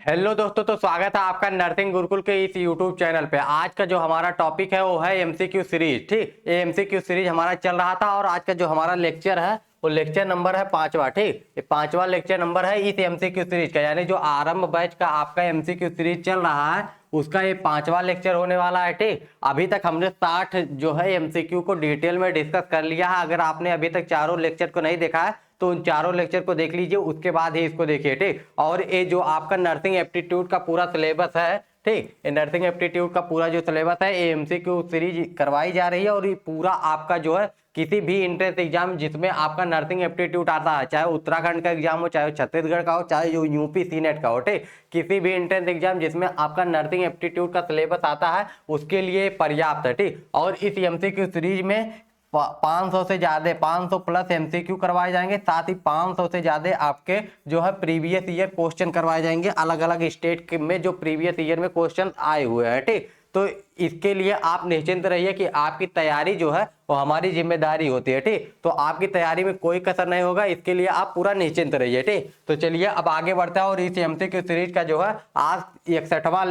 Hello दोस्तों, तो स्वागत है आपका नर्सिंग गुरुकुल के इस यूट्यूब चैनल पे। आज का जो हमारा टॉपिक है वो है एमसीक्यू सीरीज। ठीक, ये एमसीक्यू सीरीज हमारा चल रहा था और आज का जो हमारा लेक्चर है वो लेक्चर नंबर है 5वां। ठीक, ये 5वां लेक्चर नंबर है इस एमसीक्यू सीरीज का, यानी जो आरंभ बैच का आपका एमसीक्यू सीरीज चल रहा है उसका ये 5वां लेक्चर होने वाला है। ठीक, अभी तक हमने 60 जो है एमसीक्यू को डिटेल में डिस्कस कर लिया है। अगर आपने अभी तक चारों लेक्चर को नहीं देखा है तो उन चारों लेक्चर को देख लीजिए, उसके बाद ही इसको देखिए। ठीक, और ये जो आपका नर्सिंग एप्टीट्यूड का पूरा सिलेबस है, ठीक, ये नर्सिंग एप्टीट्यूड का पूरा जो सिलेबस है ये एमसीक्यू सीरीज करवाई जा रही है। और ये पूरा आपका जो है किसी भी एंट्रेंस एग्जाम जिसमें आपका नर्सिंग एप्टीट्यूड आता है, चाहे उत्तराखंड का एग्जाम हो, चाहे छत्तीसगढ़ का हो, चाहे जो यूपी सीनेट का हो, ठीक, किसी भी एंट्रेंस एग्जाम जिसमें आपका नर्सिंग एप्टीट्यूड का सिलेबस आता है उसके लिए पर्याप्त है। ठीक, और इस एमसीक्यू सीरीज में 500 से ज्यादा 500 प्लस एमसीक्यू करवाए जाएंगे, साथ ही 500 से ज्यादा आपके जो है प्रीवियस ईयर क्वेश्चन करवाए जाएंगे, अलग अलग स्टेट में जो प्रीवियस ईयर में क्वेश्चन आए हुए हैं। ठीक, तो इसके लिए आप निश्चिंत रहिए कि आपकी तैयारी जो है वो हमारी जिम्मेदारी होती है। ठीक, तो आपकी तैयारी में कोई कसर नहीं होगा, इसके लिए आप पूरा निश्चिंत रहिए। ठीक, तो चलिए अब आगे बढ़ते हैं और इस एमसीक्यू सीरीज का जो है आज 61वां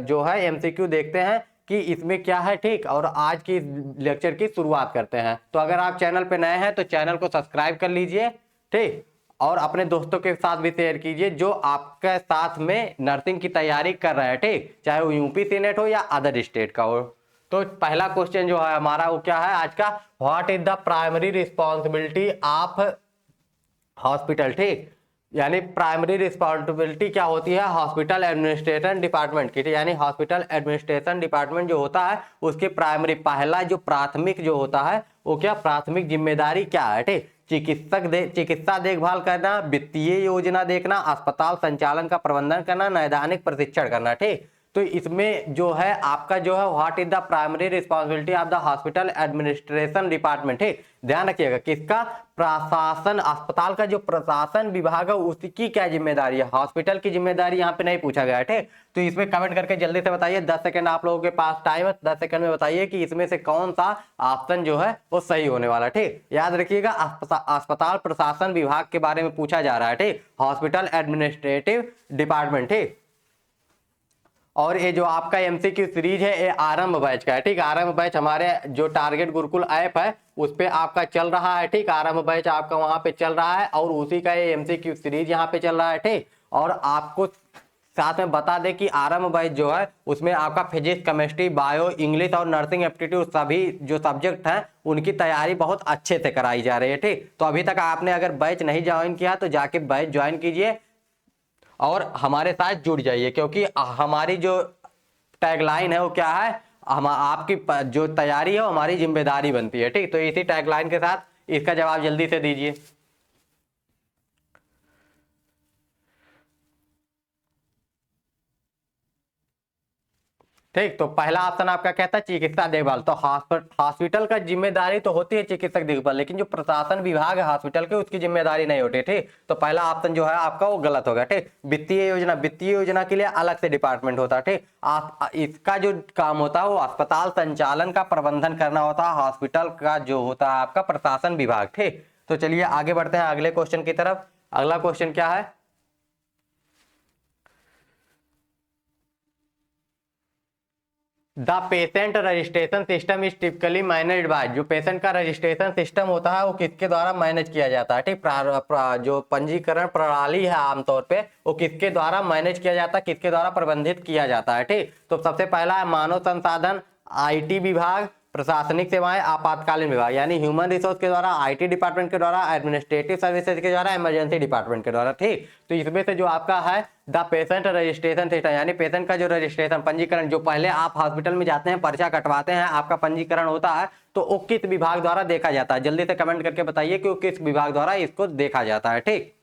जो है एमसीक्यू देखते हैं कि इसमें क्या है। ठीक, और आज की लेक्चर की शुरुआत करते हैं। तो अगर आप चैनल पे नए हैं तो चैनल को सब्सक्राइब कर लीजिए। ठीक, और अपने दोस्तों के साथ भी शेयर कीजिए जो आपके साथ में नर्सिंग की तैयारी कर रहे हैं। ठीक, चाहे वो यूपी सीनेट हो या अदर स्टेट का हो। तो पहला क्वेश्चन जो है हमारा वो क्या है आज का, what is the primary responsibility of hospital. ठीक, यानी प्राइमरी रिस्पॉन्सिबिलिटी क्या होती है हॉस्पिटल एडमिनिस्ट्रेशन डिपार्टमेंट की। यानी हॉस्पिटल एडमिनिस्ट्रेशन डिपार्टमेंट जो होता है उसके प्राइमरी पहला जो प्राथमिक जो होता है वो क्या प्राथमिक जिम्मेदारी क्या है। ठीक, चिकित्सा देखभाल करना, वित्तीय योजना देखना, अस्पताल संचालन का प्रबंधन करना, नैदानिक प्रशिक्षण करना। ठीक, तो इसमें जो है आपका जो है what is the primary responsibility of the hospital administration department. ठीक, ध्यान रखिएगा किसका, प्रशासन, अस्पताल का जो प्रशासन विभाग है उसकी क्या जिम्मेदारी है, हॉस्पिटल की जिम्मेदारी यहाँ पे नहीं पूछा गया है। ठीक, तो इसमें कमेंट करके जल्दी से बताइए, 10 सेकंड आप लोगों के पास टाइम है, 10 सेकंड में बताइए कि इसमें से कौन सा ऑप्शन जो है वो सही होने वाला है। ठीक, याद रखिएगा अस्पताल प्रशासन विभाग के बारे में पूछा जा रहा है। ठीक, हॉस्पिटल एडमिनिस्ट्रेटिव डिपार्टमेंट। ठीक, और ये जो आपका एमसीक्यू सीरीज है ये आरंभ बैच का है। ठीक, आरंभ बैच हमारे जो टारगेट गुरुकुल ऐप है उस पे आपका चल रहा है। ठीक, आरंभ बैच आपका वहां पे चल रहा है और उसी का ये एमसीक्यू सीरीज यहाँ पे चल रहा है। ठीक, और आपको साथ में बता दें कि आरंभ बैच जो है उसमें आपका फिजिक्स, केमिस्ट्री, बायो, इंग्लिश और नर्सिंग एप्टीट्यूड सभी जो सब्जेक्ट हैं उनकी तैयारी बहुत अच्छे से कराई जा रही है। ठीक, तो अभी तक आपने अगर बैच नहीं ज्वाइन किया तो जाके बैच ज्वाइन कीजिए और हमारे साथ जुड़ जाइए, क्योंकि हमारी जो टैगलाइन है वो क्या है, हम आपकी जो तैयारी है वो हमारी जिम्मेदारी बनती है। ठीक, तो इसी टैगलाइन के साथ इसका जवाब जल्दी से दीजिए। ठीक, तो पहला ऑप्शन आपका कहता है चिकित्सा देखभाल। तो हॉस्पिटल का जिम्मेदारी तो होती है चिकित्सक देखभाल, लेकिन जो प्रशासन विभाग है हॉस्पिटल के उसकी जिम्मेदारी नहीं होती। ठीक, तो पहला ऑप्शन जो है आपका वो गलत होगा। ठीक, वित्तीय योजना के लिए अलग से डिपार्टमेंट होता है। ठीक, इसका जो काम होता है वो अस्पताल संचालन का प्रबंधन करना होता है, हॉस्पिटल का जो होता है आपका प्रशासन विभाग। ठीक, तो चलिए आगे बढ़ते हैं अगले क्वेश्चन की तरफ। अगला क्वेश्चन क्या है, the patient registration system is typically managed by. जो पेशेंट का रजिस्ट्रेशन सिस्टम होता है वो किसके द्वारा मैनेज किया जाता है। ठीक, जो पंजीकरण प्रणाली है आमतौर पे वो किसके द्वारा मैनेज किया जाता है, किसके द्वारा प्रबंधित किया जाता है। ठीक, तो सबसे पहला है मानव संसाधन, आईटी विभाग, प्रशासनिक सेवाएं, आपातकालीन विभाग, यानी ह्यूमन रिसोर्स के द्वारा, आईटी डिपार्टमेंट के द्वारा, एडमिनिस्ट्रेटिव सर्विसेज के द्वारा, इमरजेंसी डिपार्टमेंट के द्वारा। ठीक, तो इसमें से जो आपका है द पेशेंट रजिस्ट्रेशन सिस्टम, यानी पेशेंट का जो रजिस्ट्रेशन पंजीकरण, जो पहले आप हॉस्पिटल में जाते हैं पर्चा कटवाते हैं आपका पंजीकरण होता है, तो वो किस विभाग द्वारा देखा जाता है, जल्दी से कमेंट करके बताइए कि वो किस विभाग द्वारा इसको देखा जाता है। ठीक,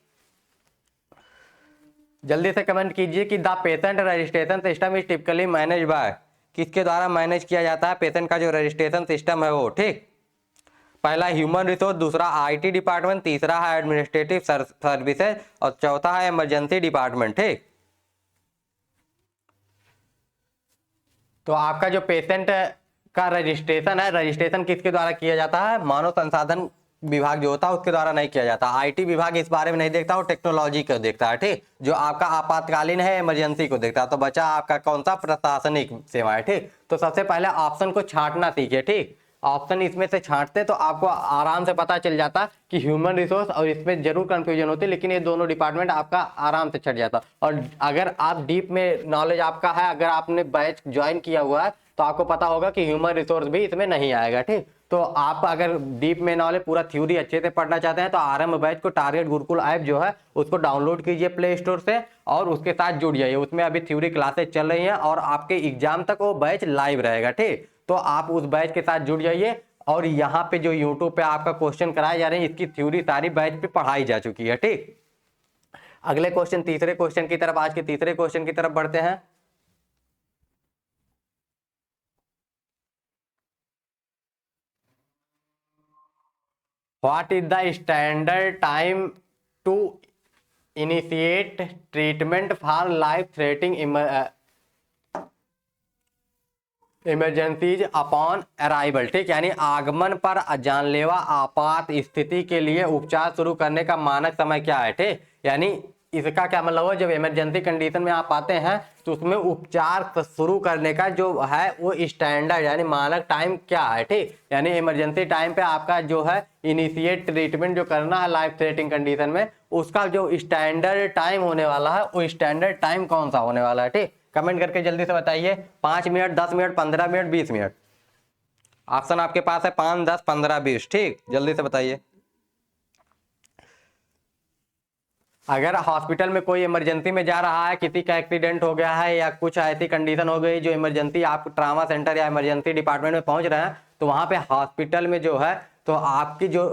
जल्दी से कमेंट कीजिए कि the patient registration system is typically manage by, किसके द्वारा मैनेज किया जाता है पेशेंट का जो रजिस्ट्रेशन सिस्टम है वो। ठीक, पहला ह्यूमन रिसोर्स, दूसरा आईटी डिपार्टमेंट, तीसरा है एडमिनिस्ट्रेटिव सर्विसेज और चौथा है इमरजेंसी डिपार्टमेंट। ठीक, तो आपका जो पेशेंट का रजिस्ट्रेशन है, रजिस्ट्रेशन किसके द्वारा किया जाता है, मानव संसाधन विभाग जो होता है उसके द्वारा नहीं किया जाता। आईटी विभाग इस बारे में नहीं देखता, वो टेक्नोलॉजी को देखता है, ठीक। जो आपका आपातकालीन है, इमरजेंसी को देखता है। तो बचा आपका कौन सा, प्रशासनिक सेवाएं, ठीक। तो सबसे पहले ऑप्शन को छांटना सीखिए, ठीक। ऑप्शन इसमें से छांटते तो आपको आराम से पता चल जाता कि ह्यूमन रिसोर्स और इसमें जरूर कंफ्यूजन होती, लेकिन ये दोनों डिपार्टमेंट आपका आराम से छट जाता। और अगर आप डीप में नॉलेज आपका है, अगर आपने बैच ज्वाइन किया हुआ है, तो आपको पता होगा कि ह्यूमन रिसोर्स भी इसमें नहीं आएगा, ठीक। तो आप अगर डीप में नॉलेज पूरा थ्योरी अच्छे से पढ़ना चाहते हैं तो आरएम बैच को टारगेट गुरुकुल ऐप जो है उसको डाउनलोड कीजिए प्ले स्टोर से और उसके साथ जुड़ जाइए। उसमें अभी थ्योरी क्लासेस चल रही हैं और आपके एग्जाम तक वो बैच लाइव रहेगा, ठीक। तो आप उस बैच के साथ जुड़ जाइए। और यहाँ पे जो यूट्यूब पे आपका क्वेश्चन कराए जा रहे हैं, इसकी थ्योरी सारी बैच पे पढ़ाई जा चुकी है, ठीक। अगले क्वेश्चन, तीसरे क्वेश्चन की तरफ, आज के तीसरे क्वेश्चन की तरफ बढ़ते हैं। What is the standard time to initiate treatment for life-threatening emergencies upon arrival, ठीक। यानी आगमन पर जानलेवा आपात स्थिति के लिए उपचार शुरू करने का मानक समय क्या है, ठीक। यानी इसका क्या मतलब है, जब इमरजेंसी कंडीशन में आप आते हैं तो उसमें उपचार शुरू करने का जो है वो स्टैंडर्ड यानी मानक टाइम क्या है, ठीक। यानी इमरजेंसी टाइम पे आपका जो है इनिशिएट ट्रीटमेंट जो करना है लाइफ थ्रेटनिंग कंडीशन में, उसका जो स्टैंडर्ड टाइम होने वाला है वो स्टैंडर्ड टाइम कौन सा होने वाला है, ठीक। कमेंट करके जल्दी से बताइए। 5 minute, 10 minute, 15 minute, 20 minute. Option आपके पास है 5, 10, 15, 20, ठीक। जल्दी से बताइए। अगर हॉस्पिटल में कोई इमरजेंसी में जा रहा है, किसी का एक्सीडेंट हो गया है या कुछ ऐसी कंडीशन हो गई जो इमरजेंसी, आप ट्रामा सेंटर या इमरजेंसी डिपार्टमेंट में पहुंच रहे हैं, तो वहां पे हॉस्पिटल में जो है तो आपकी जो,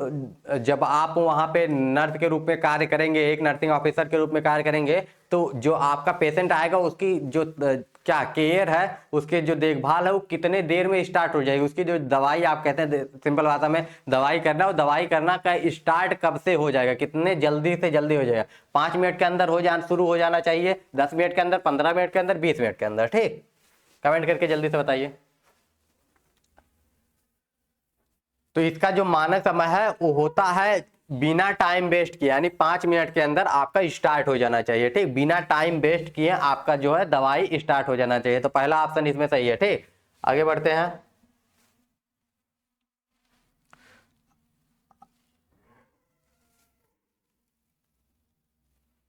जब आप वहां पे नर्स के रूप में कार्य करेंगे, एक नर्सिंग ऑफिसर के रूप में कार्य करेंगे, तो जो आपका पेशेंट आएगा उसकी जो क्या केयर है, उसके जो देखभाल है वो कितने देर में स्टार्ट हो जाएगी। उसकी जो दवाई आप कहते हैं सिंपल भाषा में दवाई करना, वो दवाई करना का स्टार्ट कब से हो जाएगा, कितने जल्दी से जल्दी हो जाएगा। 5 मिनट के अंदर हो जाना शुरू हो जाना चाहिए, 10 मिनट के अंदर, 15 मिनट के अंदर, 20 मिनट के अंदर, ठीक। कमेंट करके जल्दी से बताइए। तो इसका जो मानक समय है वो होता है बिना टाइम वेस्ट किए, यानी 5 मिनट के अंदर आपका स्टार्ट हो जाना चाहिए, ठीक। बिना टाइम वेस्ट किए आपका जो है दवाई स्टार्ट हो जाना चाहिए। तो पहला ऑप्शन इसमें सही है, ठीक। आगे बढ़ते हैं।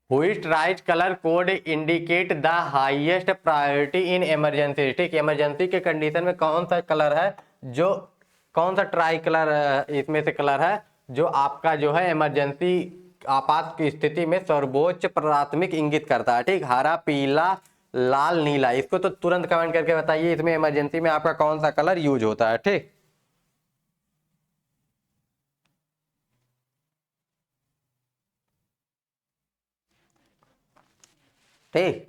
Which right colour code indicate the highest priority in emergency, ठीक। इमरजेंसी के कंडीशन में कौन सा कलर है जो, कौन सा ट्राई कलर इसमें से कलर है जो आपका जो है इमरजेंसी आपात की स्थिति में सर्वोच्च प्राथमिक इंगित करता है, ठीक। हरा, पीला, लाल, नीला। इसको तो तुरंत कमेंट करके बताइए इसमें इमरजेंसी में आपका कौन सा कलर यूज होता है, ठीक। ठीक,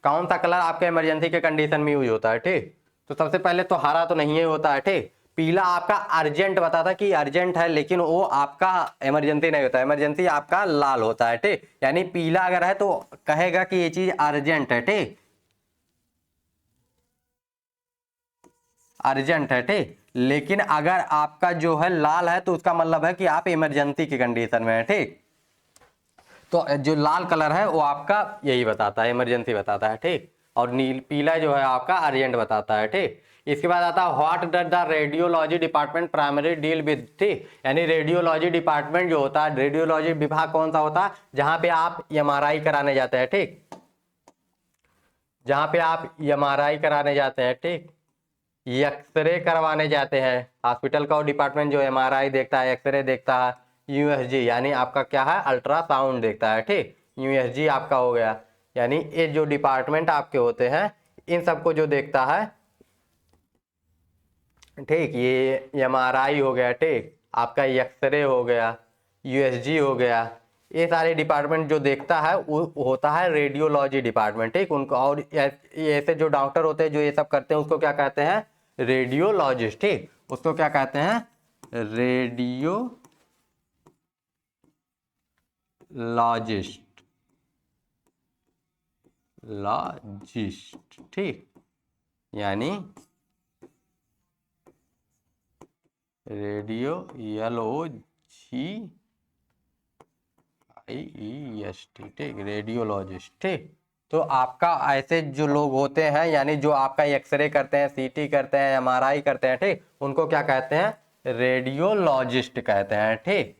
कौन सा कलर आपके इमरजेंसी के कंडीशन में यूज होता है, ठीक। तो सबसे पहले तो हरा तो नहीं है होता है, ठीक। पीला आपका अर्जेंट बताता कि अर्जेंट है, लेकिन वो आपका इमरजेंसी नहीं होता, इमरजेंसी आपका लाल होता है, ठीक। यानी पीला अगर है तो कहेगा कि ये चीज अर्जेंट है, ठीक, अर्जेंट है, ठीक। लेकिन अगर आपका जो है लाल है तो उसका मतलब है कि आप इमरजेंसी की कंडीशन में है, ठीक। तो जो लाल कलर है वो आपका यही बताता है, इमरजेंसी बताता है, ठीक। और नील पीला जो है आपका अर्जेंट बताता है, ठीक। इसके बाद आता है what does the radiology department primary deal with, ठीक। यानी रेडियोलॉजी डिपार्टमेंट जो होता है, रेडियोलॉजी विभाग कौन सा होता है, जहां पे आप एमआरआई कराने जाते हैं, ठीक। जहां पे आप एमआरआई कराने जाते हैं, ठीक, एक्सरे करवाने जाते हैं। हॉस्पिटल का डिपार्टमेंट जो एमआरआई देखता है, एक्सरे देखता है, यूएसजी यानी आपका क्या है अल्ट्रासाउंड देखता है, ठीक। यूएसजी आपका हो गया। यानी ये जो डिपार्टमेंट आपके होते हैं इन सबको जो देखता है, ठीक, ये एमआरआई हो गया, ठीक, आपका एक्सरे हो गया, यूएसजी हो गया, ये सारे डिपार्टमेंट जो देखता है वो होता है रेडियोलॉजी डिपार्टमेंट, ठीक। उनको और ऐसे जो डॉक्टर होते हैं जो ये सब करते हैं उसको क्या कहते हैं, रेडियोलॉजिस्ट, ठीक। उसको क्या कहते हैं, रेडियोलॉजिस्ट, लॉजिस्ट, ठीक। यानी रेडियो LOGIST, ठीक, रेडियोलॉजिस्ट, ठीक। तो आपका ऐसे जो लोग होते हैं, यानी जो आपका एक्सरे करते हैं, सीटी करते हैं, MRI करते हैं, ठीक, उनको क्या कहते हैं? रेडियोलॉजिस्ट कहते हैं, ठीक।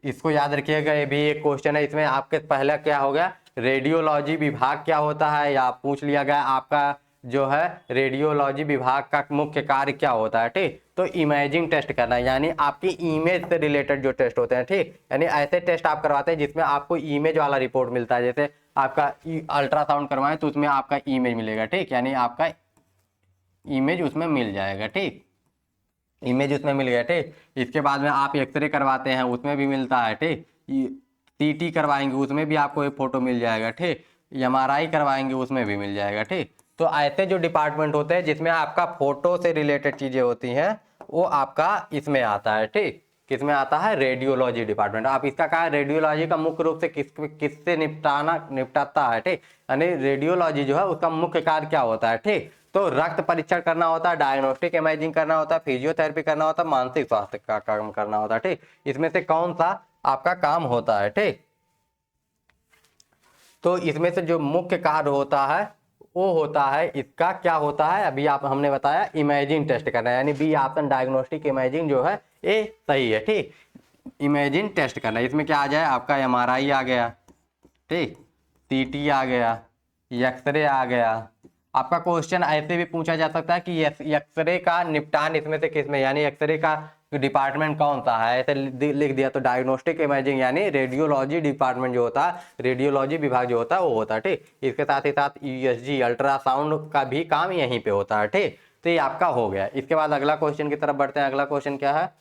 इसको याद रखिएगा, ये भी एक क्वेश्चन है इसमें आपके। पहला क्या हो गया, रेडियोलॉजी विभाग क्या होता है, या पूछ लिया गया आपका जो है रेडियोलॉजी विभाग का मुख्य कार्य क्या होता है, ठीक। तो इमेजिंग टेस्ट करना, यानी आपकी इमेज से रिलेटेड जो टेस्ट होते हैं, ठीक, यानी ऐसे टेस्ट आप करवाते हैं जिसमें आपको इमेज वाला रिपोर्ट मिलता है। जैसे आपका अल्ट्रासाउंड करवाएं तो उसमें आपका इमेज मिलेगा, ठीक, यानी आपका इमेज उसमें मिल जाएगा, ठीक, इमेज उसमें मिल गया, ठीक। इसके बाद में आप एक्सरे करवाते हैं, उसमें भी मिलता है, ठीक। सीटी करवाएंगे उसमें भी आपको एक फोटो मिल जाएगा, ठीक। MRI करवाएंगे उसमें भी मिल जाएगा, ठीक। तो ऐसे जो डिपार्टमेंट होते हैं जिसमें आपका फोटो से रिलेटेड चीजें होती हैं, वो आपका इसमें आता है, ठीक। किसमें आता है? Radiology department. आप इसका कहा, रेडियोलॉजी का मुख्य रूप से किससे निपटाता है, ठीक, यानी रेडियोलॉजी जो है उसका मुख्य कार्य क्या होता है, ठीक। तो रक्त परीक्षण करना होता है, डायग्नोस्टिक इमेजिंग करना होता है, फिजियोथेरेपी करना होता है, मानसिक स्वास्थ्य का काम करना होता है, ठीक। इसमें से कौन सा आपका काम होता है, ठीक। तो इसमें से जो मुख्य कार्य होता है वो होता है, इसका क्या होता है अभी आप हमने बताया, इमेजिंग टेस्ट करना है, यानी बी ऑप्शन डायग्नोस्टिक इमेजिंग जो है ये सही है, ठीक। इमेजिंग टेस्ट करना, इसमें क्या आ जाए आपका? MRI आ गया, ठीक, सीटी आ गया, एक्सरे आ गया। आपका क्वेश्चन ऐसे भी पूछा जा सकता है कि एक्सरे का निपटान इसमें से किसमें, यानी एक्सरे का डिपार्टमेंट कौन सा है, ऐसे लिख दिया तो डायग्नोस्टिक इमेजिंग यानी रेडियोलॉजी डिपार्टमेंट जो होता है, रेडियोलॉजी विभाग जो होता है वो होता है, ठीक। इसके साथ ही साथ ESG अल्ट्रासाउंड का भी काम यहीं पे होता है, ठीक। तो ये आपका हो गया। इसके बाद अगला क्वेश्चन की तरफ बढ़ते हैं। अगला क्वेश्चन क्या है?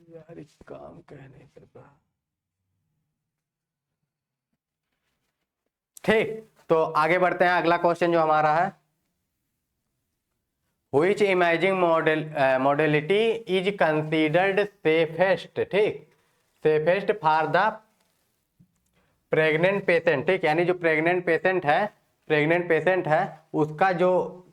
यार इस काम कहने कर रहा, ठीक। तो आगे बढ़ते हैं। अगला क्वेश्चन जो हमारा है, which imaging modality is considered safest, ठीक, safest for the pregnant patient, ठीक, यानी जो प्रेग्नेंट पेशेंट है उसका जो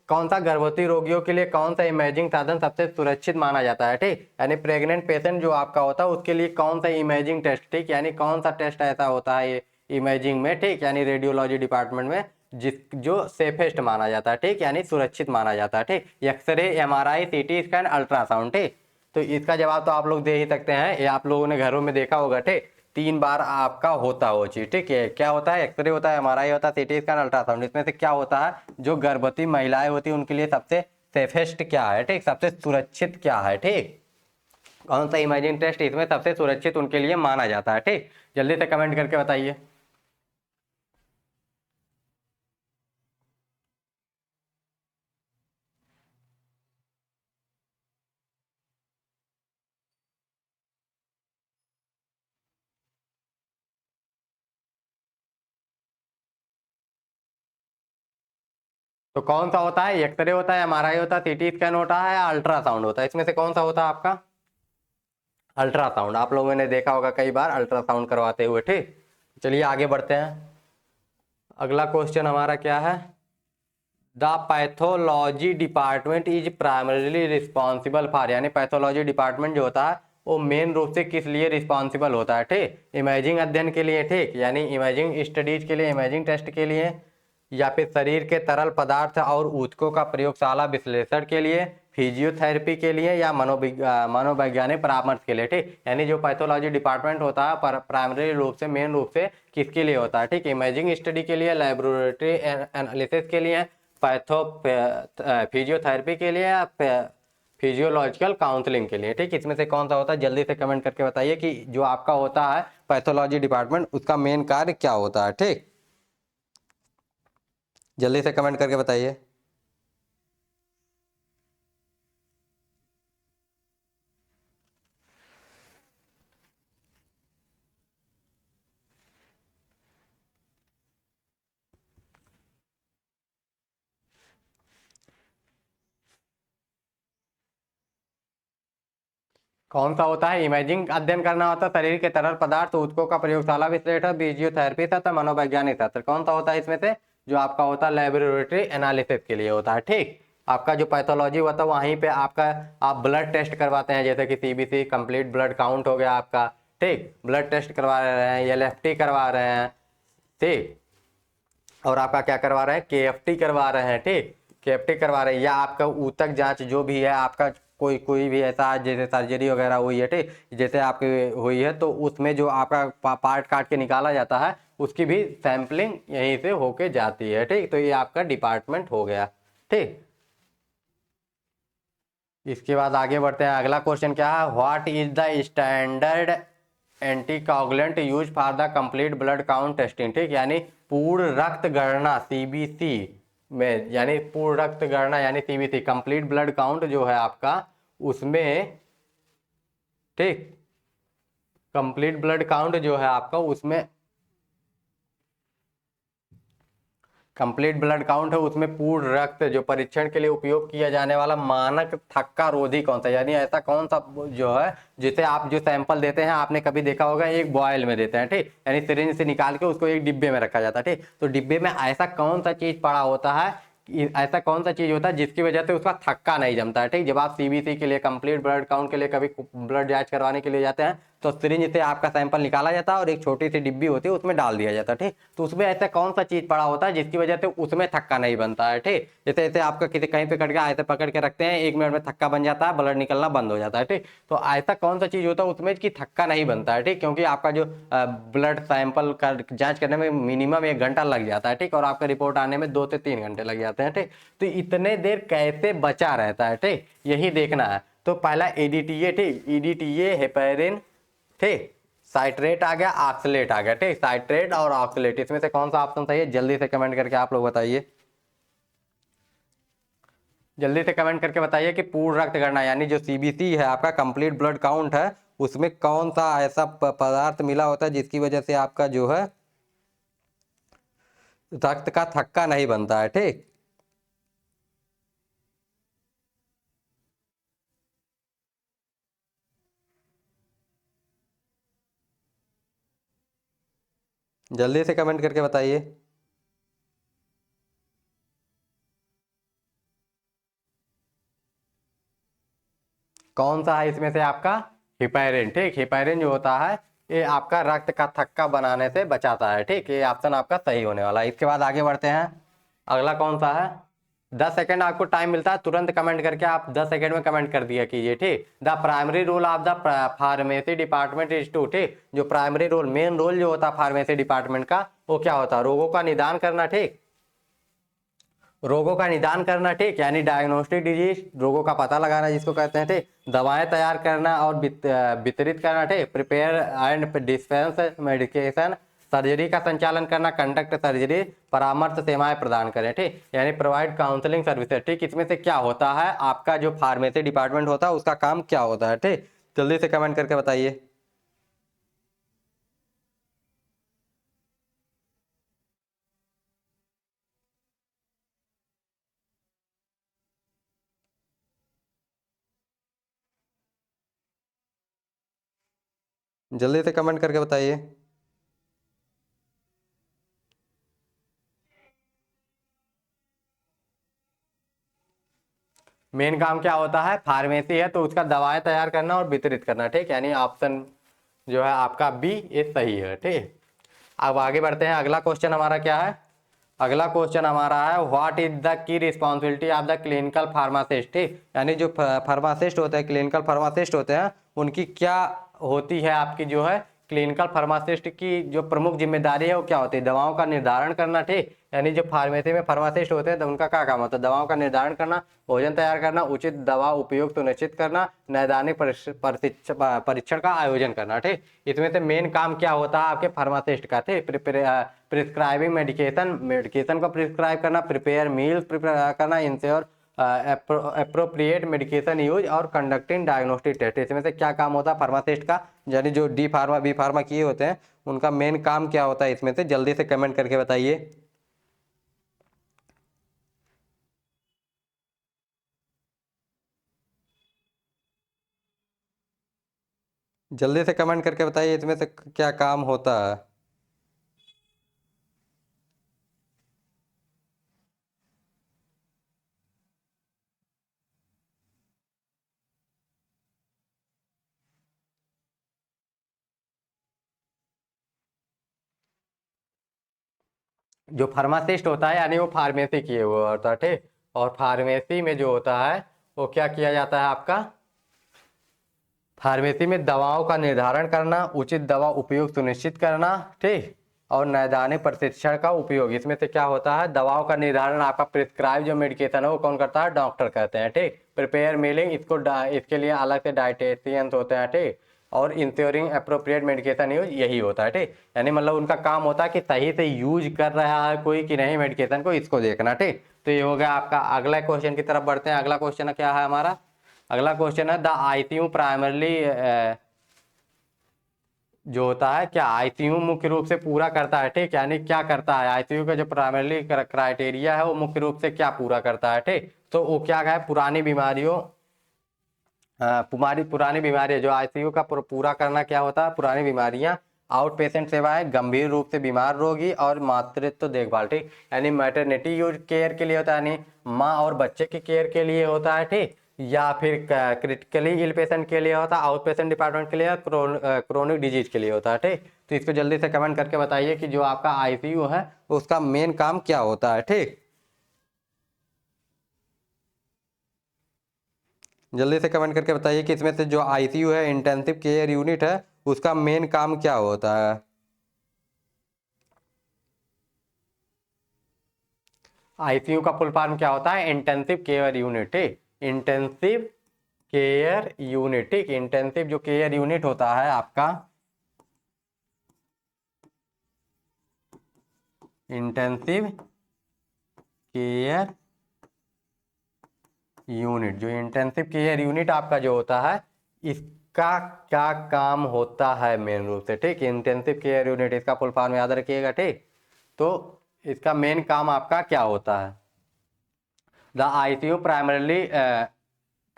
कौन सा गर्भवती रोगियों के लिए कौन सा इमेजिंग साधन सबसे सुरक्षित माना जाता है, ठीक, यानी प्रेग्नेंट पेशेंट जो आपका होता है उसके लिए कौन सा इमेजिंग टेस्ट, ठीक, यानी कौन सा टेस्ट ऐसा होता है ये इमेजिंग में, ठीक, यानी रेडियोलॉजी डिपार्टमेंट में जिस जो सेफेस्ट माना जाता है, ठीक, यानी सुरक्षित माना जाता है, ठीक। X ray, MRI, CT scan, ultrasound, ठीक। तो इसका जवाब तो आप लोग दे ही सकते हैं, ये आप लोगों ने घरों में देखा होगा, ठीक। 3 बार आपका होता है वो चीज, ठीक है। क्या होता है? एक्सरे होता है, MRI होता है, CT स्कैन, अल्ट्रासाउंड। इसमें से क्या होता है, जो गर्भवती महिलाएं होती है उनके लिए सबसे सेफेस्ट क्या है, ठीक, सबसे सुरक्षित क्या है, ठीक, कौन सा इमेजिंग टेस्ट इसमें सबसे सुरक्षित उनके लिए माना जाता है, ठीक। जल्दी से कमेंट करके बताइए। तो कौन सा होता है? एक्सरे होता है, MRI होता है, CT स्कैन होता है, अल्ट्रासाउंड होता है। इसमें से कौन सा होता है आपका? अल्ट्रासाउंड। आप लोगों ने देखा होगा कई बार अल्ट्रासाउंड करवाते हुए, ठीक। चलिए आगे बढ़ते हैं। अगला क्वेश्चन हमारा क्या है? The pathology department is primarily responsible for, यानी पैथोलॉजी डिपार्टमेंट जो होता है वो मेन रूप से किस लिए रिस्पॉन्सिबल होता है, ठीक, इमेजिंग अध्ययन के लिए, ठीक, यानी इमेजिंग स्टडीज के लिए, इमेजिंग टेस्ट के लिए, या फिर शरीर के तरल पदार्थ और ऊतकों का प्रयोगशाला विश्लेषण के लिए, फिजियोथेरेपी के लिए, या मनोवैज्ञानिक परामर्श के लिए, ठीक, यानी जो पैथोलॉजी डिपार्टमेंट होता है प्राइमरी रूप से मेन रूप से किसके लिए होता है, ठीक, इमेजिंग स्टडी के लिए, लेबोरेटरी एनालिसिस के लिए, पैथो फिजियोथेरेपी के लिए, या फिजियोलॉजिकल काउंसलिंग के लिए, ठीक। इसमें से कौन सा होता है? जल्दी से कमेंट करके बताइए कि जो आपका होता है पैथोलॉजी डिपार्टमेंट उसका मेन कार्य क्या होता है, ठीक, जल्दी से कमेंट करके बताइए। कौन सा होता है? इमेजिंग अध्ययन करना होता है शरीर के तरल पदार्थ ऊतकों का प्रयोगशाला विश्लेषण, फिजियोथेरेपी तथा मनोवैज्ञानिक शास्त्र। कौन सा होता है इसमें से? जो आपका होता है लेबोरेटरी एनालिसिस के लिए होता है। ठीक, आपका जो पैथोलॉजी होता है वहीं पे आपका आप ब्लड टेस्ट करवाते हैं, जैसे कि सीबीसी कंप्लीट ब्लड काउंट हो गया आपका। ठीक, ब्लड टेस्ट करवा रहे हैं, एलएफटी करवा रहे हैं। ठीक, और आपका क्या करवा रहे हैं? केएफटी करवा रहे हैं। ठीक, केएफटी करवा रहे हैं, या आपका ऊतक जांच जो भी है आपका, कोई कोई भी ऐसा जैसे सर्जरी वगैरह हुई है, ठीक, जैसे आपकी हुई है तो उसमें जो आपका पार्ट काट के निकाला जाता है उसकी भी सैंपलिंग यहीं से होके जाती है। ठीक, तो ये आपका डिपार्टमेंट हो गया। ठीक, इसके बाद आगे बढ़ते हैं। अगला क्वेश्चन क्या है? What is the standard anticoagulant use for the complete blood count testing. ठीक, यानी पूर्ण रक्त गणना सीबीसी में, यानी पूर्ण रक्त गणना यानी सीबीसी कंप्लीट ब्लड काउंट जो है आपका उसमें। ठीक, कंप्लीट ब्लड काउंट जो है आपका उसमें, कंप्लीट ब्लड काउंट है उसमें पूर्ण रक्त जो परीक्षण के लिए उपयोग किया जाने वाला मानक थक्का रोधी कौन सा, यानी ऐसा कौन सा जो है जिसे आप जो सैंपल देते हैं, आपने कभी देखा होगा एक बॉयल में देते हैं। ठीक, यानी सिरिंज से निकाल के उसको एक डिब्बे में रखा जाता है। ठीक, तो डिब्बे में ऐसा कौन सा चीज पड़ा होता है, ऐसा कौन सा चीज होता है जिसकी वजह से उसका थक्का नहीं जमता है। ठीक, जब आप सीबीसी के लिए कंप्लीट ब्लड काउंट के लिए कभी ब्लड जांच करवाने के लिए जाते हैं तो सिरिंज से आपका सैंपल निकाला जाता है और एक छोटी सी डिब्बी होती है उसमें डाल दिया जाता है। ठीक, तो उसमें ऐसा कौन सा चीज पड़ा होता है जिसकी वजह से उसमें थक्का नहीं बनता है। ठीक, जैसे ऐसे आपका किसी कहीं पे कट गया, ऐसे पकड़ के रखते हैं, 1 मिनट में थक्का बन जाता है, ब्लड निकलना बंद हो जाता है। ठीक, तो ऐसा कौन सा चीज होता है उसमें कि थक्का नहीं बनता है। ठीक, क्योंकि आपका जो ब्लड सैंपल का जांच करने में मिनिमम 1 घंटा लग जाता है। ठीक, और आपका रिपोर्ट आने में 2 से 3 घंटे लग जाते हैं। ठीक, तो इतने देर कैसे बचा रहता है, ठीक, यही देखना है। तो पहला एडीटीए, ठीक, ईडीटीए हेपेरिन, ठीक, साइट्रेट आ गया, ऑक्सलेट आ गया। ठीक, साइट्रेट और ऑक्सलेट, इसमें से कौन सा ऑप्शन सही है? जल्दी से कमेंट करके आप लोग बताइए, जल्दी से कमेंट करके बताइए कि पूर्ण रक्त गणना यानी जो सीबीसी है आपका कंप्लीट ब्लड काउंट है उसमें कौन सा ऐसा पदार्थ मिला होता है जिसकी वजह से आपका जो है रक्त का थक्का नहीं बनता है। ठीक, जल्दी से कमेंट करके बताइए। कौन सा है इसमें से आपका? हिपैरिन। ठीक, हिपैरिन जो होता है ये आपका रक्त का थक्का बनाने से बचाता है। ठीक, ये ऑप्शन आपका सही होने वाला है। इसके बाद आगे बढ़ते हैं। अगला कौन सा है? 10 सेकेंड आपको टाइम मिलता है, तुरंत कमेंट करके आप 10 सेकेंड में कमेंट कर दिया कीजिए। ठीक, the primary role of the pharmacy department is to, ठीक, जो प्राइमरी रोल मेन रोल जो होता है फार्मेसी डिपार्टमेंट का वो क्या होता है? रोगों का निदान करना। ठीक, रोगों का निदान करना। ठीक, यानी डायग्नोस्टिक डिजीज, रोगों का पता लगाना जिसको कहते हैं। ठीक, दवाएं तैयार करना और वितरित करना। ठीक, prepare and dispense medication, surgery का संचालन करना, कंडक्ट सर्जरी, परामर्श सेवाएं प्रदान करें। ठीक, यानी प्रोवाइड काउंसलिंग सर्विसेज। ठीक, इसमें से क्या होता है आपका जो फार्मेसी डिपार्टमेंट होता है उसका काम क्या होता है? ठीक, जल्दी से कमेंट करके बताइए। जल्दी से कमेंट करके बताइए। मेन काम क्या होता है? फार्मेसी है तो उसका दवाएं तैयार करना और वितरित करना। ठीक, यानी ऑप्शन जो है आपका बी ये सही है। ठीक, अब आगे बढ़ते हैं। अगला क्वेश्चन हमारा क्या है? अगला क्वेश्चन हमारा है what is the key responsibility of the clinical pharmacist. ठीक, यानी जो फार्मासिस्ट होते हैं, क्लिनिकल फार्मासिस्ट होते हैं, उनकी क्या होती है आपकी जो है क्लिनिकल फार्मासिस्ट की जो प्रमुख जिम्मेदारी है वो क्या होती है? दवाओं का निर्धारण करना। ठीक, यानी जो फार्मेसी में फार्मासिस्ट होते हैं तो उनका क्या काम होता है? दवाओं का निर्धारण करना, भोजन तैयार करना, उचित दवा उपयोग सुनिश्चित करना, नैदानिक परीक्षण का आयोजन करना। ठीक, इसमें से मेन काम क्या होता है आपके फार्मासिस्ट का? ठीक, प्रिस्क्राइबिंग मेडिकेशन, मेडिकेशन को प्रिस्क्राइब करना, प्रिपेयर मील्स प्रिपेयर करना, इंश्योर अप्रोप्रिएट मेडिकेशन यूज और कंडक्टिंग डायग्नोस्टिक टेस्ट। इसमें से क्या काम होता है फार्मासिस्ट का? यानी जो डी फार्मा बी फार्मा किए होते हैं उनका मेन काम क्या होता है इसमें से? जल्दी से कमेंट करके बताइए। जल्दी से कमेंट करके बताइए इसमें से क्या काम होता है। जो फार्मासिस्ट होता है यानी वो फार्मेसी किए हुआ होता है, ठीक। और फार्मेसी में जो होता है वो क्या किया जाता है आपका, फार्मेसी में दवाओं का निर्धारण करना, उचित दवा उपयोग सुनिश्चित करना, ठीक। और नैदानिक प्रशिक्षण का उपयोग, इसमें से क्या होता है, दवाओं का निर्धारण आपका प्रिस्क्राइब जो मेडिकेशन है वो कौन करता है, डॉक्टर करते हैं, ठीक। प्रिपेयर मीलिंग, इसके लिए अलग से डाइटेशियंस होते हैं, ठीक। और इंश्योरिंग अप्रोप्रिएट मेडिकेशन यूज, यही होता है, ठीक। यानी मतलब उनका काम होता है कि सही से यूज कर रहा है कोई कि नहीं मेडिकेशन को, इसको देखना, ठीक। तो ये हो गया आपका। अगला क्वेश्चन की तरफ बढ़ते हैं। अगला क्वेश्चन क्या है हमारा, अगला क्वेश्चन है द आईसीयू प्राइमरली जो होता है, क्या आईसीयू मुख्य रूप से पूरा करता है, ठीक। यानी क्या करता है आईसीयू का जो प्राइमरली क्राइटेरिया है वो मुख्य रूप से क्या पूरा करता है, ठीक। तो वो क्या है, पुरानी बीमारियों, पुरानी बीमारियां, जो आईसीयू का पूरा करना क्या होता है, पुरानी बीमारियां, आउट पेशेंट सेवाएं, गंभीर रूप से बीमार रोगी और मातृत्व देखभाल, ठीक। यानी मैटरनिटी यूज केयर के लिए होता है, यानी माँ और बच्चे के केयर के लिए होता है, ठीक। या फिर क्रिटिकली इल पेशेंट के लिए होता है, आउट पेशेंट डिपार्टमेंट के लिए, क्रोनिक डिजीज के लिए होता है, ठीक। तो इसको जल्दी से कमेंट करके बताइए कि जो आपका आईसीयू है उसका मेन काम क्या होता है, ठीक। जल्दी से कमेंट करके बताइए कि इसमें से जो आईसीयू है, इंटेंसिव केयर यूनिट है, उसका मेन काम क्या होता है। आईसीयू का फुल फॉर्म क्या होता है, इंटेंसिव केयर यूनिट, ठीक। इंटेंसिव केयर यूनिट, ठीक। इंटेंसिव जो केयर यूनिट होता है आपका, इंटेंसिव केयर यूनिट, जो इंटेंसिव केयर यूनिट आपका जो होता है, इसका क्या काम होता है मेन रूप से, ठीक। इंटेंसिव केयर यूनिट, इसका फुल फॉर्म याद रखिएगा, ठीक। तो इसका मेन काम आपका क्या होता है, द आईसीयू प्राइमरली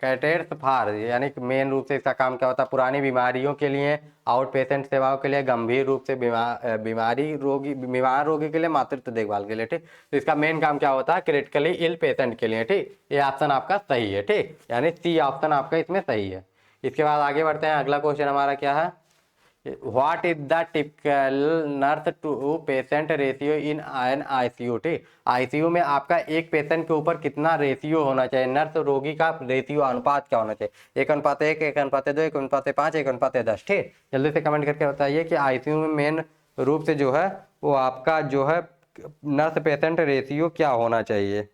कैटेर्स फार, यानी कि मेन रूप से इसका काम क्या होता है, पुरानी बीमारियों के लिए, आउट पेशेंट सेवाओं के लिए, गंभीर रूप से बीमार रोगी के लिए, मातृत्व देखभाल के लिए, ठीक। तो इसका मेन काम क्या होता है, क्रिटिकली इल पेशेंट के लिए, ठीक। ये ऑप्शन आपका सही है, ठीक। यानी सी ऑप्शन आपका इसमें सही है। इसके बाद आगे बढ़ते हैं। अगला क्वेश्चन हमारा क्या है, what is the typical nurse to patient ratio in an ICU, ठीक। आईसीयू में आपका एक पेशेंट के ऊपर कितना रेशियो होना चाहिए, नर्स रोगी का रेशियो अनुपात क्या होना चाहिए, 1:1, 1:2, 1:5, 1:10, ठीक। जल्दी से कमेंट करके बताइए कि आईसीयू में मेन रूप से जो है वो आपका जो है नर्स पेशेंट रेशियो क्या होना चाहिए।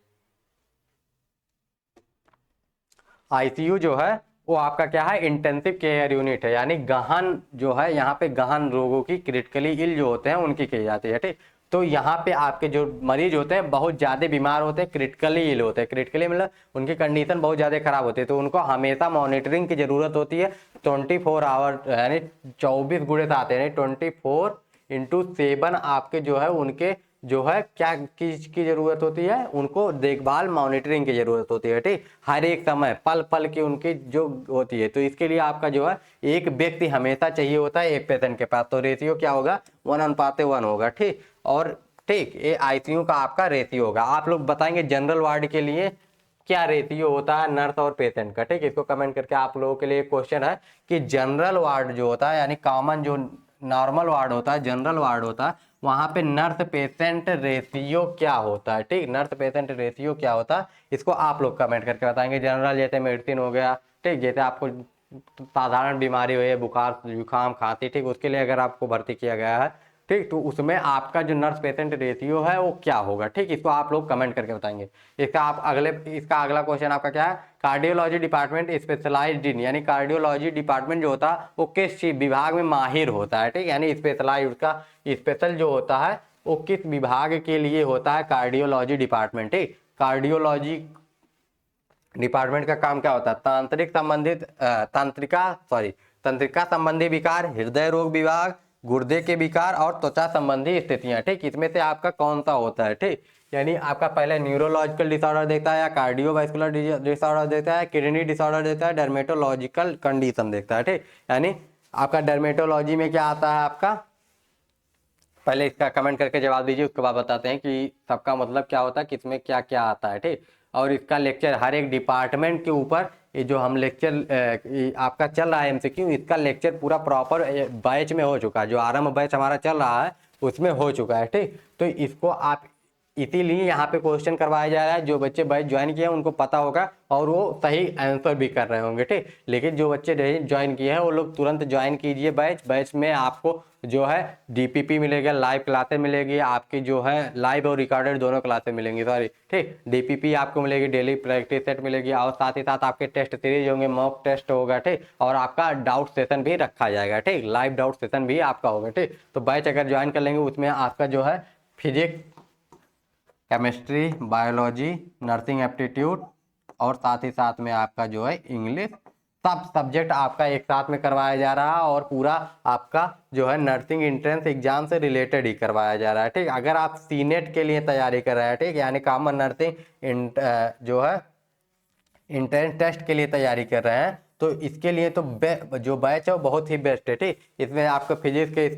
आईसीयू जो है वो आपका क्या है, इंटेंसिव केयर यूनिट है, यानी गहन जो है, यहाँ पे गहन रोगों की, क्रिटिकली इल जो होते हैं उनकी की जाती है, ठीक। तो यहाँ पे आपके जो मरीज होते हैं बहुत ज्यादा बीमार होते हैं, क्रिटिकली इल होते हैं, क्रिटिकली मतलब उनकी कंडीशन बहुत ज्यादा खराब होती है, तो उनको हमेशा मॉनिटरिंग की जरूरत होती है, 24 आवर, यानी 24 आते हैं, 24/7 आपके जो है उनके जो है क्या चीज की जरूरत होती है, उनको देखभाल मॉनिटरिंग की जरूरत होती है, ठीक। हर एक समय पल पल की उनकी जो होती है, तो इसके लिए आपका जो है एक व्यक्ति हमेशा चाहिए होता है एक पेशेंट के पास, तो रेशियो क्या होगा, 1:1 होगा, ठीक। और ठीक, ये आईसीयू का आपका रेशियो होगा। आप लोग बताएंगे जनरल वार्ड के लिए क्या रेशियो होता है नर्स और पेशेंट का, ठीक। इसको कमेंट करके आप लोगों के लिए क्वेश्चन है कि जनरल वार्ड जो होता है, यानी कॉमन जो नॉर्मल वार्ड होता है, जनरल वार्ड होता है, वहां पे नर्स पेशेंट रेशियो क्या होता है, ठीक। नर्स पेशेंट रेशियो क्या होता है, इसको आप लोग कमेंट करके बताएंगे। जनरल जैसे मेडिसिन हो गया, ठीक, जैसे आपको साधारण बीमारी हुई है, बुखार जुकाम खांसी, ठीक, उसके लिए अगर आपको भर्ती किया गया है, ठीक, तो उसमें आपका जो नर्स पेशेंट रेशियो है वो क्या होगा, ठीक। इसको आप लोग कमेंट करके बताएंगे। इसका अगला क्वेश्चन आपका क्या है, कार्डियोलॉजी डिपार्टमेंट स्पेशलाइज्ड इन, यानी कार्डियोलॉजी डिपार्टमेंट जो होता है वो किस चीज विभाग में माहिर होता है, ठीक। यानी स्पेशलाइज उसका स्पेशल जो होता है वो किस विभाग के लिए होता है, कार्डियोलॉजी डिपार्टमेंट, ठीक। कार्डियोलॉजी डिपार्टमेंट का काम क्या होता है, तंत्रिका संबंधी विकार, हृदय रोग विभाग, गुर्दे के विकार और त्वचा संबंधी स्थितियां, ठीक। इसमें से आपका कौन सा होता है, ठीक। यानी आपका पहले न्यूरोलॉजिकल डिसऑर्डर देखता है, या कार्डियोवास्कुलर डिसऑर्डर देखता है, किडनी डिसऑर्डर देखता है, डर्मेटोलॉजिकल कंडीशन देखता है, ठीक। यानी आपका डर्मेटोलॉजी में क्या आता है आपका, पहले इसका कमेंट करके जवाब दीजिए, उसके बाद बताते हैं कि सबका मतलब क्या होता है, किसमें क्या क्या आता है, ठीक। और इसका लेक्चर हर एक डिपार्टमेंट के ऊपर, ये जो हम लेक्चर आपका चल रहा है एमसीक्यू, इसका लेक्चर पूरा प्रॉपर बैच में हो चुका है, जो आरंभ बैच हमारा चल रहा है उसमें हो चुका है, ठीक। तो इसको आप इसीलिए यहाँ पे क्वेश्चन करवाया जा रहा है, जो बच्चे बैच ज्वाइन किए हैं उनको पता होगा और वो सही आंसर भी कर रहे होंगे, ठीक। लेकिन जो बच्चे नहीं ज्वाइन किए हैं वो लोग तुरंत ज्वाइन कीजिए बैच। बैच में आपको जो है डीपीपी मिलेगा, लाइव क्लासेस मिलेगी आपकी, जो है लाइव और रिकॉर्डेड दोनों क्लासेस मिलेंगी, सॉरी, ठीक। डीपीपी आपको मिलेगी, डेली प्रैक्टिस सेट मिलेगी, और साथ ही साथ आपके टेस्ट सीरीज होंगे, मॉक टेस्ट होगा, ठीक। और आपका डाउट सेशन भी रखा जाएगा, ठीक, लाइव डाउट सेशन भी आपका होगा, ठीक। तो बैच अगर ज्वाइन कर लेंगे उसमें आपका जो है physics, chemistry, biology, nursing aptitude और साथ ही साथ में आपका जो है इंग्लिश, सब सब्जेक्ट आपका एक साथ में करवाया जा रहा है और पूरा आपका जो है नर्सिंग एंट्रेंस एग्जाम से रिलेटेड ही करवाया जा रहा है, ठीक। अगर आप सीनेट के लिए तैयारी कर रहे हैं, ठीक, यानी कॉमन नर्सिंग जो है एंट्रेंस टेस्ट के लिए तैयारी कर रहे हैं, तो इसके लिए तो जो बैच है वो बहुत ही बेस्ट है, ठीक। इसमें आपको फिजिक्स के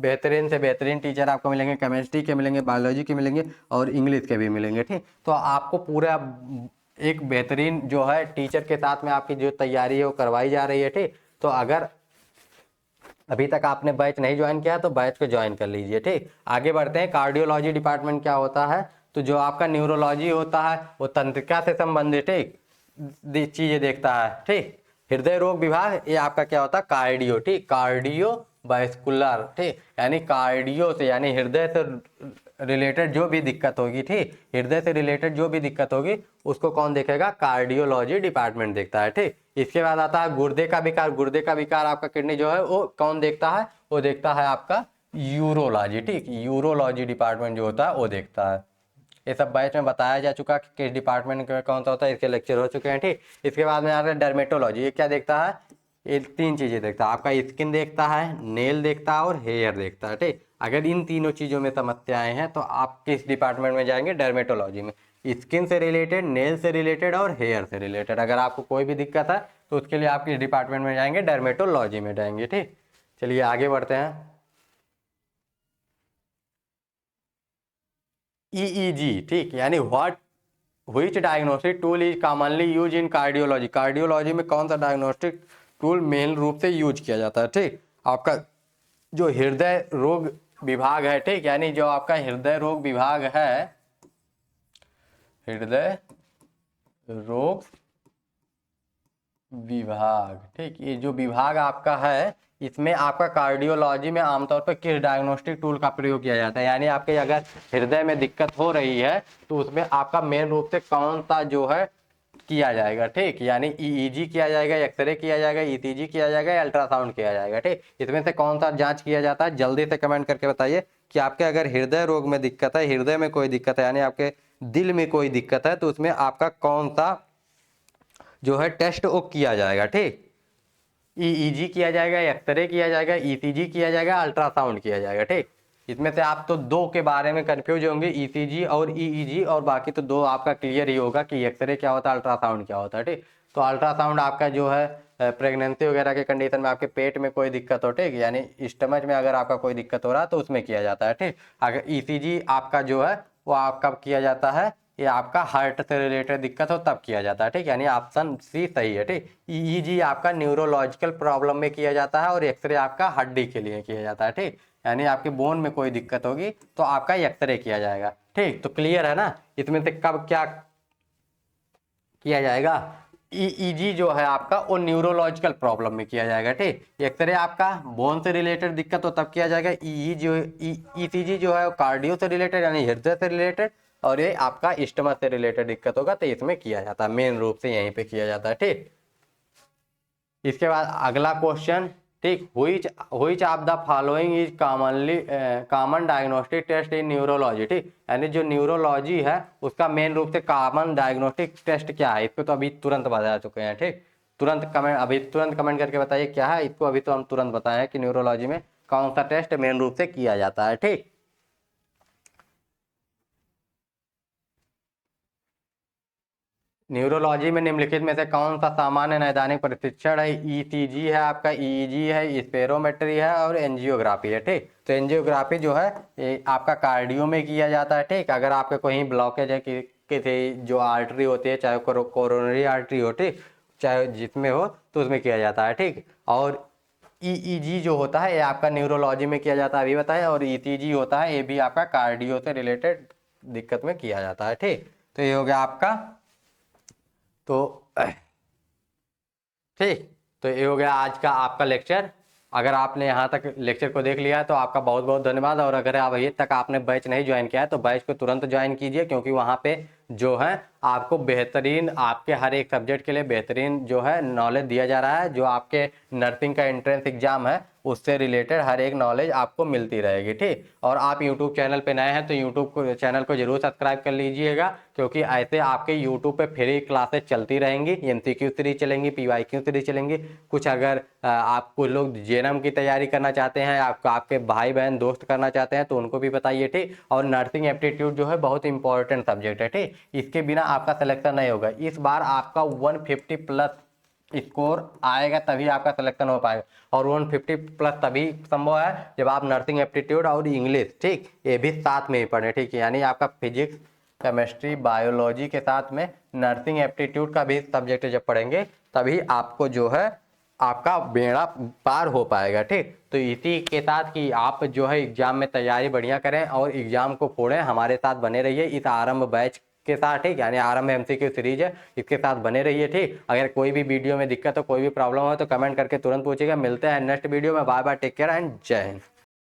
बेहतरीन से बेहतरीन टीचर आपको मिलेंगे, केमिस्ट्री के मिलेंगे, बायोलॉजी के मिलेंगे और इंग्लिश के भी मिलेंगे, ठीक। तो आपको पूरा एक बेहतरीन जो है टीचर के साथ में आपकी जो तैयारी है वो करवाई जा रही है, ठीक। तो अगर अभी तक आपने बैच नहीं ज्वाइन किया तो बैच को ज्वाइन कर लीजिए, ठीक। आगे बढ़ते हैं, कार्डियोलॉजी डिपार्टमेंट क्या होता है, तो जो आपका न्यूरोलॉजी होता है वो तंत्रिका से संबंधित, ठीक, चीजें देखता है, ठीक। हृदय रोग विभाग ये आपका क्या होता है, कार्डियो, ठीक, कार्डियो वास्कुलर, ठीक, यानी कार्डियो से यानी हृदय से रिलेटेड जो भी दिक्कत होगी, ठीक, हृदय से रिलेटेड जो भी दिक्कत होगी उसको कौन देखेगा, कार्डियोलॉजी डिपार्टमेंट देखता है, ठीक। इसके बाद आता है गुर्दे का विकार। गुर्दे का विकार आपका किडनी जो है वो कौन देखता है, वो देखता है आपका यूरोलॉजी, ठीक, यूरोलॉजी डिपार्टमेंट जो होता है वो देखता है। ये सब बैच में बताया जा चुका कि किस डिपार्टमेंट का कौन सा होता है, इसके लेक्चर हो चुके हैं, ठीक। इसके बाद में आता है डर्मेटोलॉजी। ये क्या देखता है, ये तीन चीजें देखता है, आपका स्किन देखता है, नेल देखता है और हेयर देखता है, ठीक। अगर इन तीनों चीजों में समस्याएं हैं तो आप किस डिपार्टमेंट में जाएंगे, डर्मेटोलॉजी में। स्किन से रिलेटेड, नेल से रिलेटेड और हेयर से रिलेटेड अगर आपको कोई भी दिक्कत है तो उसके लिए आप किस डिपार्टमेंट में जाएंगे, डर्मेटोलॉजी में जाएंगे, ठीक। चलिए आगे बढ़ते हैं। ईईजी, ठीक, यानी what which diagnostic tool is commonly use in cardiology. Cardiology में कौन सा डायग्नोस्टिक टूल मेन रूप से यूज किया जाता है, ठीक। आपका जो हृदय रोग विभाग है, ठीक, यानी जो आपका हृदय रोग विभाग है, हृदय रोग विभाग, ठीक, ये जो विभाग आपका है इसमें आपका कार्डियोलॉजी में आमतौर पर किस डायग्नोस्टिक टूल का प्रयोग किया जाता है, यानी आपके अगर हृदय में दिक्कत हो रही है तो उसमें आपका मेन रूप से कौन सा जो है किया जाएगा, ठीक, यानी ईईजी किया जाएगा, एक्सरे किया जाएगा, ईसीजी किया जाएगा, अल्ट्रासाउंड किया जाएगा, ठीक। इसमें से कौन सा जांच किया जाता है, जल्दी से कमेंट करके बताइए कि आपके अगर हृदय रोग में दिक्कत है, हृदय में कोई दिक्कत है, यानी आपके दिल में कोई दिक्कत है, तो उसमें आपका कौन सा जो है टेस्ट वो किया जाएगा, ठीक। ईईजी किया जाएगा, एक्सरे किया जाएगा, ईसीजी किया जाएगा, अल्ट्रासाउंड किया जाएगा, ठीक। इसमें से आप तो दो के बारे में कंफ्यूज होंगे, ईसीजी और ईईजी, और बाकी तो दो आपका क्लियर ही होगा कि एक्सरे क्या होता है, अल्ट्रासाउंड क्या होता है, ठीक। तो अल्ट्रासाउंड आपका जो है प्रेगनेंसी वगैरह के कंडीशन में आपके पेट में कोई दिक्कत हो, ठीक, यानी स्टमच में अगर आपका कोई दिक्कत हो रहा है तो उसमें किया जाता है, ठीक। अगर ईसीजी आपका जो है वो आपका किया जाता है, ये आपका हार्ट से रिलेटेड दिक्कत हो तब किया जाता है, ठीक, यानी ऑप्शन सी सही है, ठीक। ईईजी आपका न्यूरोलॉजिकल प्रॉब्लम में किया जाता है और एक्सरे आपका हड्डी के लिए किया जाता है, ठीक, यानी आपके बोन में कोई दिक्कत होगी तो आपका एक्सरे किया जाएगा, ठीक। तो क्लियर है ना, इसमें से कब क्या किया जाएगा। ईईजी जो है आपका वो न्यूरोलॉजिकल प्रॉब्लम में किया जाएगा, ठीक। एक्सरे आपका बोन से रिलेटेड दिक्कत हो तब किया जाएगा। ईसीजी जो है वो कार्डियो से रिलेटेड यानी हृदय से रिलेटेड, और ये आपका स्टमक से रिलेटेड दिक्कत होगा तो इसमें किया जाता है, मेन रूप से यहीं पे किया जाता है, ठीक। इसके बाद अगला क्वेश्चन, ठीक, which of the following is common diagnostic test in neurology, ठीक, यानी जो न्यूरोलॉजी है उसका मेन रूप से कॉमन डायग्नोस्टिक टेस्ट क्या है, इसको तो अभी तुरंत बता चुके हैं, ठीक। तुरंत कमेंट करके बताइए क्या है, इसको अभी तो हम तुरंत बताएं कि न्यूरोलॉजी में कौन सा टेस्ट मेन रूप से किया जाता है, ठीक। न्यूरोलॉजी में निम्नलिखित में से कौन सा सामान्य नैदानिक परीक्षण है? ईसीजी है आपका, ईईजी है, स्पेरोमेट्री है और एंजियोग्राफी है। ठीक, तो एंजियोग्राफी जो है ये आपका कार्डियो में किया जाता है। ठीक, अगर आपके कहीं ब्लॉकेज है कि किसी जो आर्टरी होती है, चाहे कोरोनरी आर्टरी हो, ठीक, चाहे जिसमें हो तो उसमें किया जाता है। ठीक, और ईईजी जो होता है ये आपका न्यूरोलॉजी में किया जाता है, अभी बताया, और ईसीजी होता है ये भी आपका कार्डियो से रिलेटेड दिक्कत में किया जाता है। ठीक, तो ये हो गया आपका। तो ठीक, तो ये हो गया आज का आपका लेक्चर। अगर आपने यहाँ तक लेक्चर को देख लिया है तो आपका बहुत बहुत धन्यवाद। और अगर अभी तक आपने बैच नहीं ज्वाइन किया है तो बैच को तुरंत ज्वाइन कीजिए, क्योंकि वहाँ पे जो है आपको बेहतरीन, आपके हर एक सब्जेक्ट के लिए बेहतरीन जो है नॉलेज दिया जा रहा है। जो आपके नर्सिंग का एंट्रेंस एग्जाम है उससे रिलेटेड हर एक नॉलेज आपको मिलती रहेगी। ठीक, और आप यूट्यूब चैनल पे नए हैं तो यूट्यूब चैनल को जरूर सब्सक्राइब कर लीजिएगा, क्योंकि ऐसे आपके यूट्यूब पे फ्री क्लासेस चलती रहेंगी। एमसीक्यू सीरीज चलेंगी, पीवाईक्यू सीरीज चलेंगी। कुछ अगर आप कुछ लोग जेएनएम की तैयारी करना चाहते हैं, आपके भाई बहन दोस्त करना चाहते हैं तो उनको भी बताइए। ठीक, और नर्सिंग एप्टीट्यूड जो है बहुत इंपॉर्टेंट सब्जेक्ट है। ठीक, इसके बिना आपका सिलेक्शन नहीं होगा। इस बार आपका 150 प्लस स्कोर आएगा तभी आपका सिलेक्शन हो पाएगा, और 150 प्लस तभी संभव है जब आप नर्सिंग एप्टीट्यूड और इंग्लिश, ठीक, ये भी साथ में ही पढ़ें। ठीक है, यानी आपका फिजिक्स, केमिस्ट्री, बायोलॉजी के साथ में नर्सिंग एप्टीट्यूड का भी सब्जेक्ट जब पढ़ेंगे तभी आपको जो है आपका बेड़ा पार हो पाएगा। ठीक, तो इसी के साथ कि आप जो है एग्जाम में तैयारी बढ़िया करें और एग्जाम को फोड़ें, हमारे साथ बने रहिए इस आरंभ बैच के साथ। ठीक, यानी आरंभ एमसीक्यू सीरीज है, इसके साथ बने रहिए। ठीक, अगर कोई भी वीडियो में दिक्कत हो, कोई भी प्रॉब्लम हो तो कमेंट करके तुरंत पूछिएगा। मिलते हैं नेक्स्ट वीडियो में। Bye bye, take care and जय हिंद।